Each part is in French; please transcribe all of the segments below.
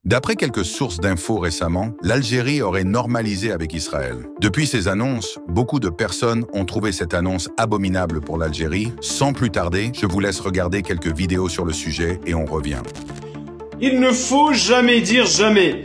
D'après quelques sources d'infos récemment, l'Algérie aurait normalisé avec Israël. Depuis ces annonces, beaucoup de personnes ont trouvé cette annonce abominable pour l'Algérie. Sans plus tarder, je vous laisse regarder quelques vidéos sur le sujet et on revient. Il ne faut jamais dire jamais.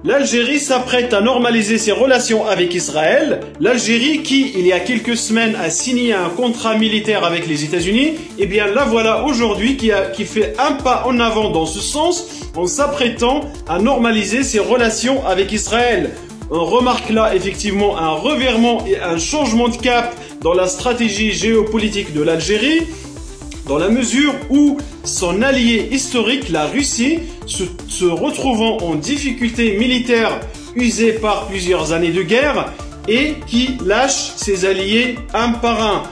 L'Algérie s'apprête à normaliser ses relations avec Israël. L'Algérie qui, il y a quelques semaines, a signé un contrat militaire avec les États-Unis, eh bien la voilà aujourd'hui qui fait un pas en avant dans ce sens en s'apprêtant à normaliser ses relations avec Israël. On remarque là effectivement un revirement et un changement de cap dans la stratégie géopolitique de l'Algérie, dans la mesure où son allié historique, la Russie, se retrouvant en difficulté militaire usée par plusieurs années de guerre et qui lâche ses alliés un par un.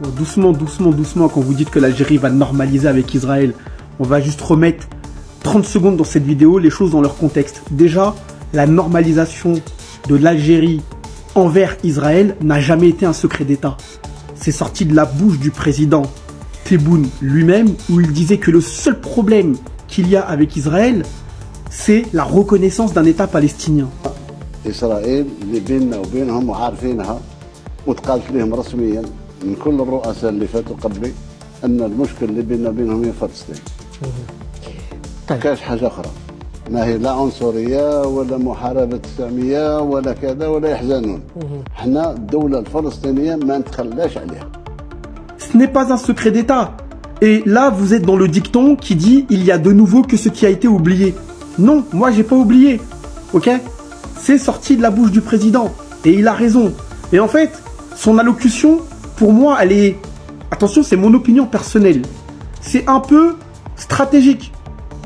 Bon, doucement, quand vous dites que l'Algérie va normaliser avec Israël, on va juste remettre 30 secondes dans cette vidéo les choses dans leur contexte. Déjà, la normalisation de l'Algérie envers Israël n'a jamais été un secret d'État. C'est sorti de la bouche du président Tebboune lui-même, où il disait que le seul problème qu'il y a avec Israël, c'est la reconnaissance d'un État palestinien. إسرائيل اللي بيننا وبينهم وعارفينها وتقالت لهم رسميا من كل الرؤساء اللي فاتوا قبلي أن المشكل اللي بيننا وبينهم هي فلسطين. كاش حاجة أخرى، ما هي لا عنصرية ولا محاربة السامية ولا كذا ولا يحزنون. احنا الدولة الفلسطينية ما نتخلاش عليها. Ce n'est pas un secret d'État. Et là, vous êtes dans le dicton qui dit « il y a de nouveau que ce qui a été oublié ». Non, moi, j'ai pas oublié. Ok? C'est sorti de la bouche du président. Et il a raison. Et en fait, son allocution, pour moi, elle est... Attention, c'est mon opinion personnelle. C'est un peu stratégique.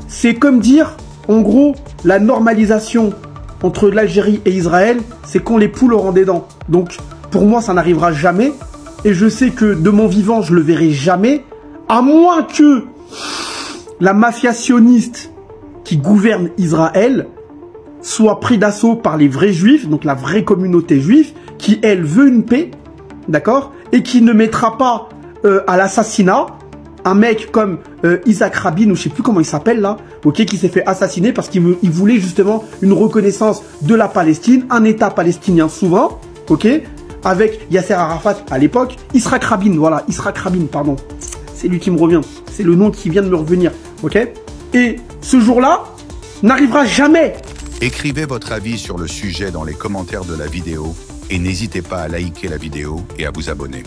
C'est comme dire, en gros, la normalisation entre l'Algérie et Israël, c'est quand les poules auront des dents. Donc, pour moi, ça n'arrivera jamais. Et je sais que de mon vivant, je le verrai jamais, à moins que la mafia sioniste qui gouverne Israël soit pris d'assaut par les vrais juifs, donc la vraie communauté juive, qui elle veut une paix, d'accord, et qui ne mettra pas à l'assassinat un mec comme Isaac Rabin, ou je sais plus comment il s'appelle là, ok, qui s'est fait assassiner parce qu'il voulait justement une reconnaissance de la Palestine, un État palestinien souverain, ok, avec Yasser Arafat à l'époque, Yitzhak Rabin, voilà, Yitzhak Rabin, pardon. C'est lui qui me revient, c'est le nom qui vient de me revenir, ok? Et ce jour-là n'arrivera jamais. Écrivez votre avis sur le sujet dans les commentaires de la vidéo et n'hésitez pas à liker la vidéo et à vous abonner.